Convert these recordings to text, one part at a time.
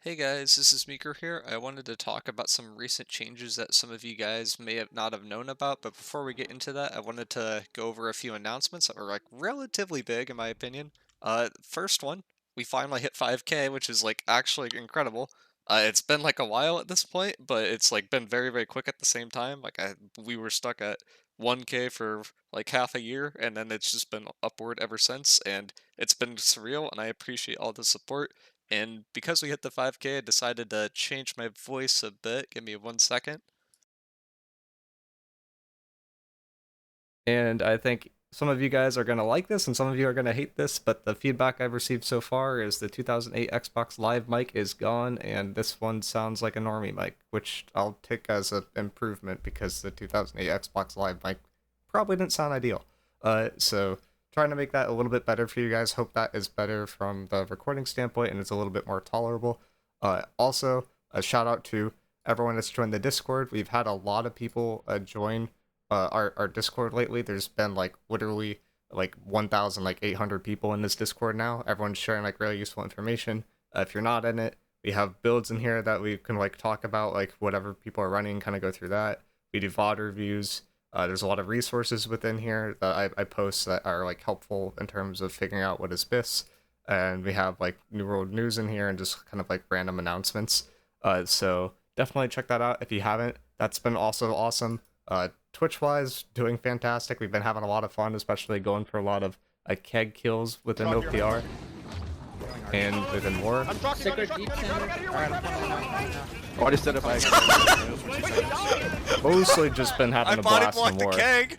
Hey guys, this is miicrow here. I wanted to talk about some recent changes that some of you guys may have not have known about, but before we get into that, I wanted to go over a few announcements that were like relatively big in my opinion. First one, we finally hit 5K, which is like actually incredible. It's been like a while at this point, but it's like been very, very quick at the same time. We were stuck at 1K for like half a year, and then it's just been upward ever since, and it's been surreal, and I appreciate all the support. And because we hit the 5K, I decided to change my voice a bit. Give me 1 second. And I think some of you guys are going to like this and some of you are going to hate this, but the feedback I've received so far is the 2008 Xbox Live mic is gone, and this one sounds like a normie mic, which I'll take as an improvement because the 2008 Xbox Live mic probably didn't sound ideal. So trying to make that a little bit better for you guys. Hope that is better from the recording standpoint and it's a little bit more tolerable. Also, a shout out to everyone that's joined the Discord. We've had a lot of people join our Discord lately. There's been like literally like 1,000 like 800 people in this Discord now. Everyone's sharing like really useful information. If you're not in it, we have builds in here that we can like talk about, like whatever people are running, kind of go through that. We do VOD reviews. There's a lot of resources within here that I post that are like helpful in terms of figuring out what is BIS. And we have like New World News in here and just kind of like random announcements. So definitely check that out if you haven't. That's been also awesome. Twitch-wise, doing fantastic. We've been having a lot of fun, especially going for a lot of keg kills within OPR and within more. Sacred Deep Center. Alright, I'm coming out. Oh, I just did it by Mostly just been having a blast in war. keg.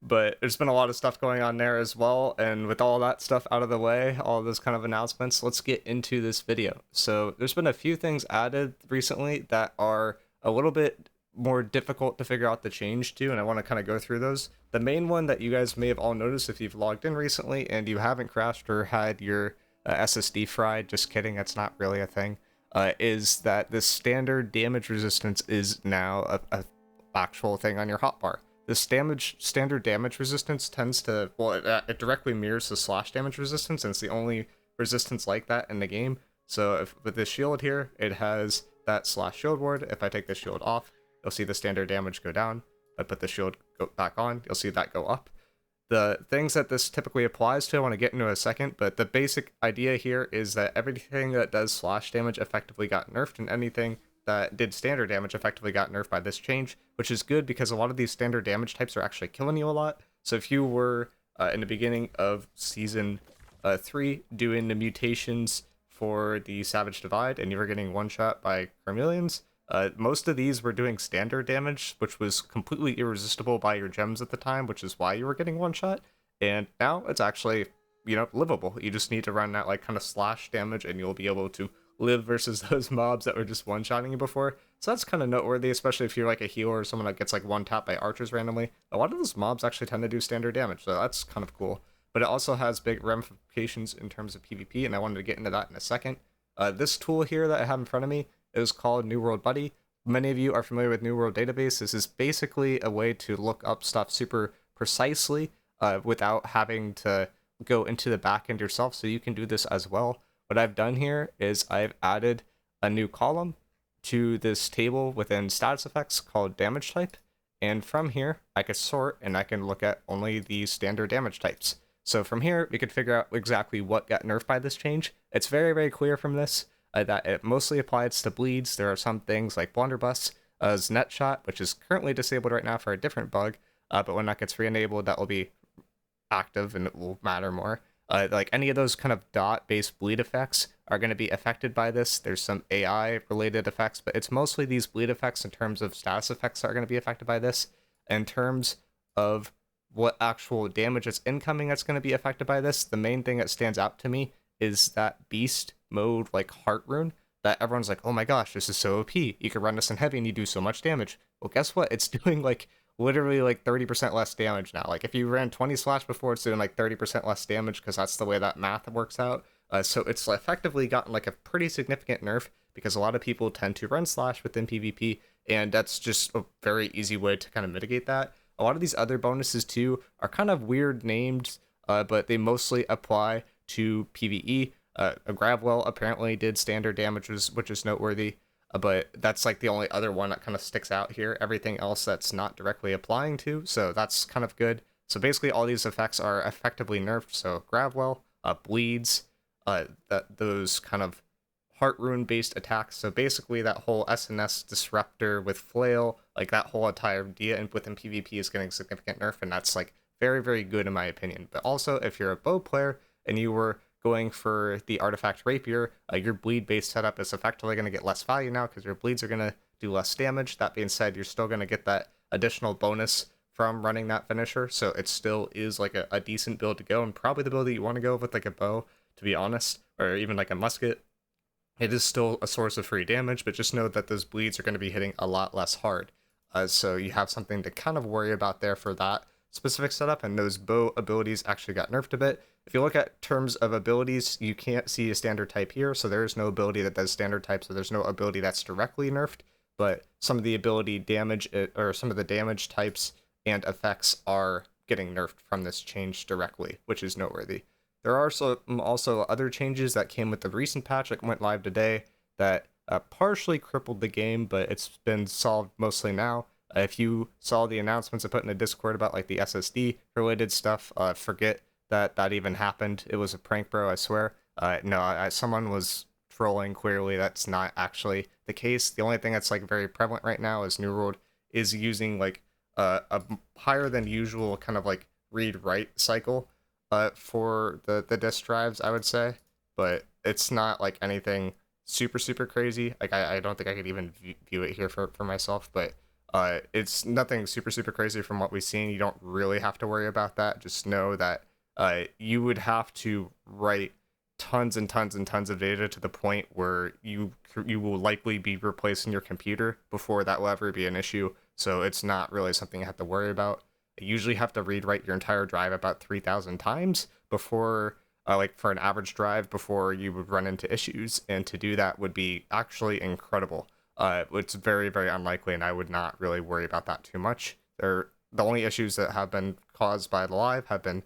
But there's been a lot of stuff going on there as well, and with all that stuff out of the way, all those kind of announcements, let's get into this video. So there's been a few things added recently that are a little bit more difficult to figure out the change to, and I want to kind of go through those. The main one that you guys may have all noticed if you've logged in recently and you haven't crashed or had your SSD fried, just kidding, that's not really a thing, is that the standard damage resistance is now a actual thing on your hotbar. This standard damage resistance tends to, well, it directly mirrors the slash damage resistance, and it's the only resistance like that in the game. So with this shield here, it has that slash shield ward. If I take the shield off, you'll see the standard damage go down. If I put the shield back on, you'll see that go up. The things that this typically applies to, I want to get into in a second, but the basic idea here is that everything that does slash damage effectively got nerfed, and anything that did standard damage effectively got nerfed by this change, which is good because a lot of these standard damage types are actually killing you a lot. So if you were in the beginning of Season 3 doing the mutations for the Savage Divide and you were getting one-shot by Carmelians, most of these were doing standard damage, which was completely irresistible by your gems at the time, which is why you were getting one-shot. And now it's actually, livable. You just need to run that like kind of slash damage and you'll be able to live versus those mobs that were just one-shotting you before. So that's kind of noteworthy, especially if you're like a healer or someone that gets like one-tapped by archers randomly. A lot of those mobs actually tend to do standard damage, so that's kind of cool. But it also has big ramifications in terms of PvP, and I wanted to get into that in a second. This tool here that I have in front of me is called New World Buddy. Many of you are familiar with New World Database. This is basically a way to look up stuff super precisely without having to go into the backend yourself, so you can do this as well. What I've done here is I've added a new column to this table within status effects called damage type, and from here I can sort and I can look at only the standard damage types. So from here we could figure out exactly what got nerfed by this change. It's very, very clear from this that it mostly applies to bleeds. There are some things like blunderbuss, net shot, which is currently disabled right now for a different bug, but when that gets re-enabled that will be active and it will matter more. Like any of those kind of dot-based bleed effects are going to be affected by this. There's some AI-related effects, but it's mostly these bleed effects in terms of status effects that are going to be affected by this. In terms of what actual damage is incoming that's going to be affected by this, the main thing that stands out to me is that beast mode, like heart rune, that everyone's like, oh my gosh, this is so OP. You can run this in heavy and you do so much damage. Well, guess what? It's doing like literally like 30% less damage now. Like if you ran 20 slash before, it's doing like 30% less damage because that's the way that math works out. So it's effectively gotten like a pretty significant nerf because a lot of people tend to run slash within PvP, and that's just a very easy way to kind of mitigate that. A lot of these other bonuses too are kind of weird named, but they mostly apply to PvE. A grab well apparently did standard damages, which is noteworthy, but that's like the only other one that kind of sticks out here. Everything else that's not directly applying to, so that's kind of good. So basically all these effects are effectively nerfed. So grab well, bleeds, those kind of heart rune based attacks. So basically that whole SNS disruptor with flail, like that whole entire idea within PvP is getting significant nerf, and that's like very, very good in my opinion. But also if you're a bow player and you were going for the artifact rapier, your bleed based setup is effectively going to get less value now because your bleeds are going to do less damage. That being said, you're still going to get that additional bonus from running that finisher, so it still is like a decent build to go, and probably the build that you want to go with, like a bow, to be honest, or even like a musket. It is still a source of free damage, but just know that those bleeds are going to be hitting a lot less hard. So you have something to kind of worry about there for that specific setup, and those bow abilities actually got nerfed a bit. If you look at terms of abilities, you can't see a standard type here, so there is no ability that does standard type, so there's no ability that's directly nerfed, but some of the ability damage, or some of the damage types and effects are getting nerfed from this change directly, which is noteworthy. There are also other changes that came with the recent patch that went live today that partially crippled the game, but it's been solved mostly now. If you saw the announcements I put in the Discord about like the SSD related stuff, forget that even happened. It was a prank, bro, I swear. No, someone was trolling. Clearly that's not actually the case. The only thing that's like very prevalent right now is New World is using like a higher than usual kind of like read-write cycle for the disk drives, I would say, but it's not like anything super crazy. Like I don't think I could even view it here for myself, but it's nothing super crazy from what we've seen. You don't really have to worry about that. Just know that you would have to write tons and tons of data to the point where you will likely be replacing your computer before that will ever be an issue. So it's not really something you have to worry about. You usually have to read write your entire drive about 3,000 times before, like for an average drive, before you would run into issues. And to do that would be actually incredible. It's very unlikely, and I would not really worry about that too much. The only issues that have been caused by the live have been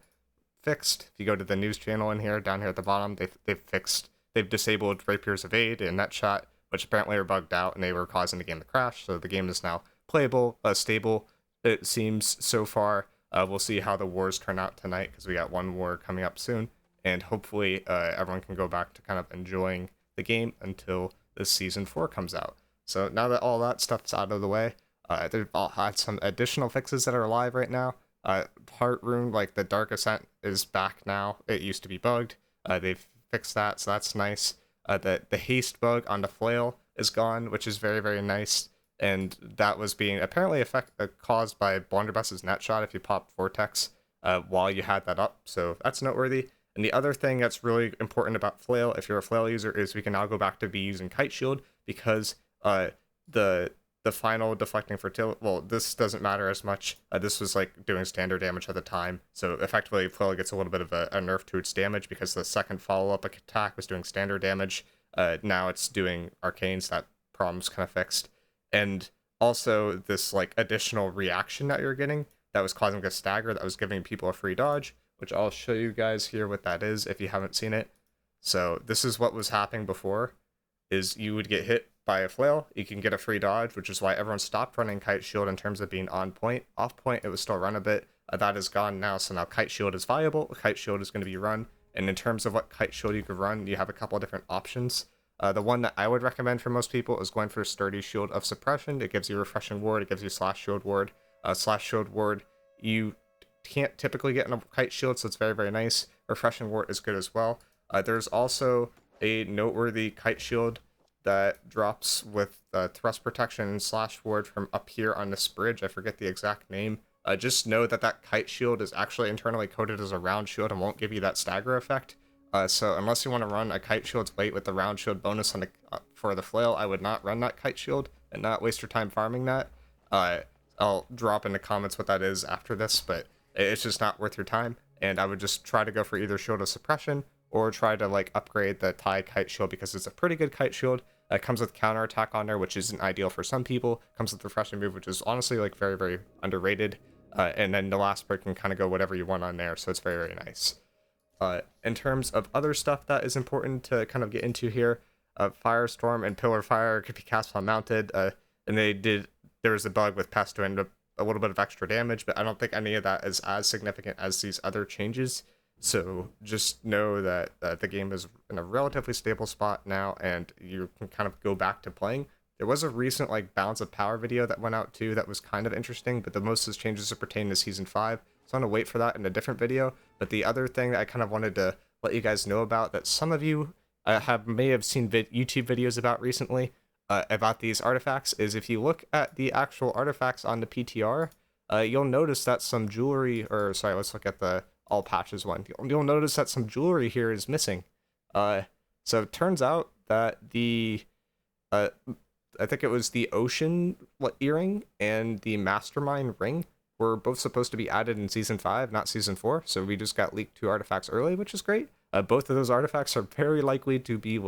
fixed. If you go to the news channel in here, down here at the bottom, they've disabled Rapier's Evade and NetShot, which apparently are bugged out and they were causing the game to crash. So the game is now playable, stable, it seems so far. We'll see how the wars turn out tonight because we got one war coming up soon, and hopefully everyone can go back to kind of enjoying the game until the season 4 comes out. So now that all that stuff's out of the way, they've all had some additional fixes that are live right now. Heart Rune, like the Dark Ascent, is back now. It used to be bugged. They've fixed that, so that's nice. The haste bug on the flail is gone, which is very nice. And that was being apparently caused by Blunderbuss's net shot if you pop Vortex while you had that up. So that's noteworthy. And the other thing that's really important about Flail, if you're a Flail user, is we can now go back to be using Kite Shield, because the final deflecting fertility, well, this doesn't matter as much. This was like doing standard damage at the time. So effectively Flail gets a little bit of a nerf to its damage because the second follow-up attack was doing standard damage. Now it's doing arcane, so that problem's kind of fixed. And also this like additional reaction that you're getting that was causing a stagger that was giving people a free dodge, which I'll show you guys here what that is if you haven't seen it. So this is what was happening before, is you would get hit by a flail, you can get a free dodge, which is why everyone stopped running Kite Shield in terms of being on point. Off point, it was still run a bit. That is gone now, so now Kite Shield is viable. Kite Shield is going to be run, and in terms of what Kite Shield you could run, you have a couple of different options. The one that I would recommend for most people is going for Sturdy Shield of Suppression. It gives you Refreshing Ward, it gives you Slash Shield Ward. Slash Shield Ward, you can't typically get in a Kite Shield, so it's very nice. Refreshing Ward is good as well. There's also a noteworthy Kite Shield that drops with Thrust Protection and Slash Ward from up here on this bridge. I forget the exact name. Just know that Kite Shield is actually internally coded as a round shield and won't give you that stagger effect. So unless you want to run a Kite Shield's weight with the round shield bonus on for the flail, I would not run that Kite Shield and not waste your time farming that. I'll drop in the comments what that is after this, but it's just not worth your time. And I would just try to go for either Shield of Suppression or try to like upgrade the TIE Kite Shield, because it's a pretty good Kite Shield. It comes with counter attack on there, which isn't ideal for some people. Comes with Refreshing Move, which is honestly like very underrated. And then the last perk can kind of go whatever you want on there, so it's very nice. In terms of other stuff that is important to kind of get into here, Firestorm and Pillar Fire could be cast while mounted, and there was a bug with Pest doing a little bit of extra damage, but I don't think any of that is as significant as these other changes. So just know that the game is in a relatively stable spot now, and you can kind of go back to playing. There was a recent like Balance of Power video that went out too that was kind of interesting, but the most of those changes are pertaining to Season 5. So I'm going to wait for that in a different video. But the other thing that I kind of wanted to let you guys know about that some of you may have seen YouTube videos about recently about these artifacts is if you look at the actual artifacts on the PTR, you'll notice that some jewelry, or sorry, let's look at the all patches one. You'll notice that some jewelry here is missing. So it turns out that the I think it was the Ocean earring and the Mastermind ring were both supposed to be added in Season 5, not Season 4, so we just got leaked 2 artifacts early, which is great. Both of those artifacts are very likely to be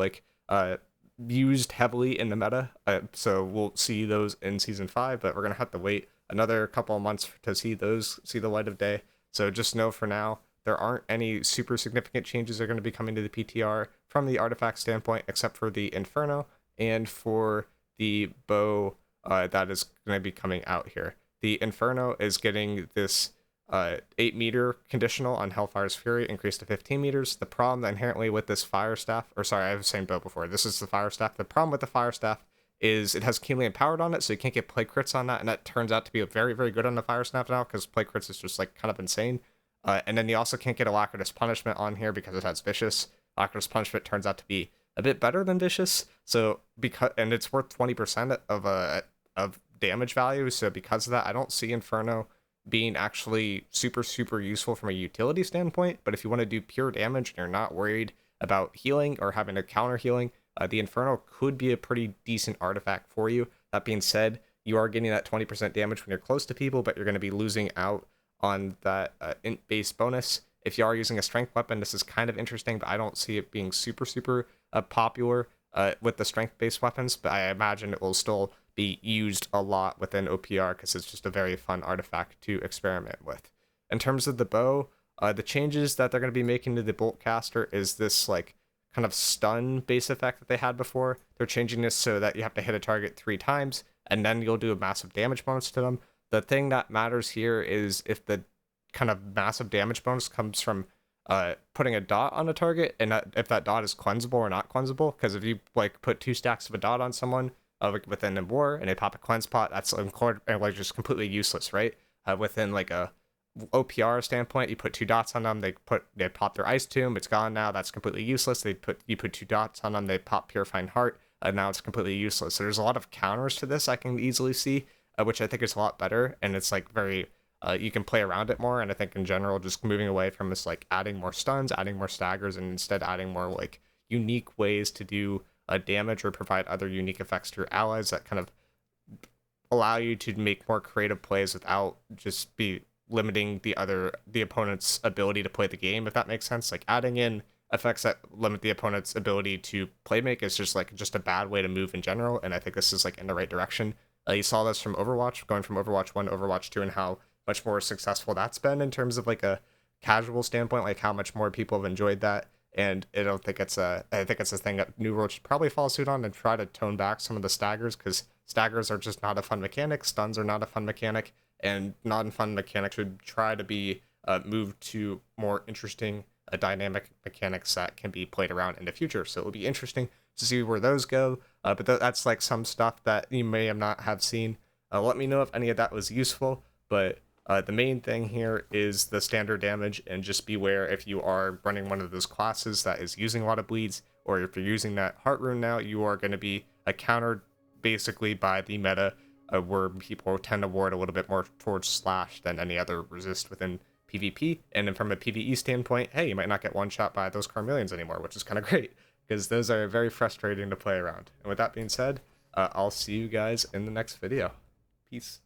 used heavily in the meta, so we'll see those in Season 5, but we're going to have to wait another couple of months to see those see the light of day. So just know for now, there aren't any super significant changes that are going to be coming to the PTR from the artifact standpoint, except for the Inferno and for the bow that is going to be coming out here. The Inferno is getting this 8-meter conditional on Hellfire's Fury increased to 15 meters. The problem inherently with this Fire Staff, or sorry, I was saying bow before, this is the Fire Staff. The problem with the Fire Staff is it has keenly empowered on it, so you can't get play crits on that, and that turns out to be very, very good on the Fire Staff now, because play crits is just like kind of insane. And then you also can't get Alacritus Punishment on here because it has Vicious. Alacritus Punishment turns out to be a bit better than Vicious, so and it's worth 20% of damage value, so because of that, I don't see Inferno being actually super, super useful from a utility standpoint. But if you want to do pure damage and you're not worried about healing or having to counter healing, the Inferno could be a pretty decent artifact for you. That being said, you are getting that 20% damage when you're close to people, but you're going to be losing out on that int-based bonus. If you are using a strength weapon, this is kind of interesting, but I don't see it being super, super popular with the strength-based weapons, but I imagine it will still be used a lot within OPR because it's just a very fun artifact to experiment with. In terms of the bow, the changes that they're going to be making to the bolt caster is this like kind of stun base effect that they had before. They're changing this so that you have to hit a target 3 times and then you'll do a massive damage bonus to them. The thing that matters here is if the kind of massive damage bonus comes from putting a dot on a target, and if that dot is cleansable or not cleansable, because if you like put 2 stacks of a dot on someone within a war and they pop a cleanse pot, that's like just completely useless, right? Within like a OPR standpoint, you put 2 dots on them, they pop their Ice Tomb, it's gone now, that's completely useless. You put 2 dots on them, they pop Purifying Heart, and now it's completely useless. So there's a lot of counters to this I can easily see, which I think is a lot better, and it's like very you can play around it more. And I think in general, just moving away from this like adding more stuns, adding more staggers, and instead adding more like unique ways to do damage or provide other unique effects to your allies that kind of allow you to make more creative plays without just be limiting the opponent's ability to play the game, if that makes sense. Like adding in effects that limit the opponent's ability to playmake is just a bad way to move in general, and I think this is like in the right direction. You saw this from Overwatch, going from Overwatch 1 to Overwatch 2, and how much more successful that's been in terms of like a casual standpoint, like how much more people have enjoyed that. And I think it's a thing that New World should probably follow suit on and try to tone back some of the staggers, because staggers are just not a fun mechanic, stuns are not a fun mechanic, and non-fun mechanics should try to be moved to more interesting dynamic mechanics that can be played around in the future. So it'll be interesting to see where those go, but that's like some stuff that you may have not have seen. Let me know if any of that was useful, but the main thing here is the standard damage, and just beware if you are running one of those classes that is using a lot of bleeds, or if you're using that heart rune now, you are going to be countered basically by the meta, where people tend to ward a little bit more towards slash than any other resist within PvP. And then from a PvE standpoint, hey, you might not get one shot by those Carmelians anymore, which is kind of great, because those are very frustrating to play around. And with that being said, I'll see you guys in the next video. Peace.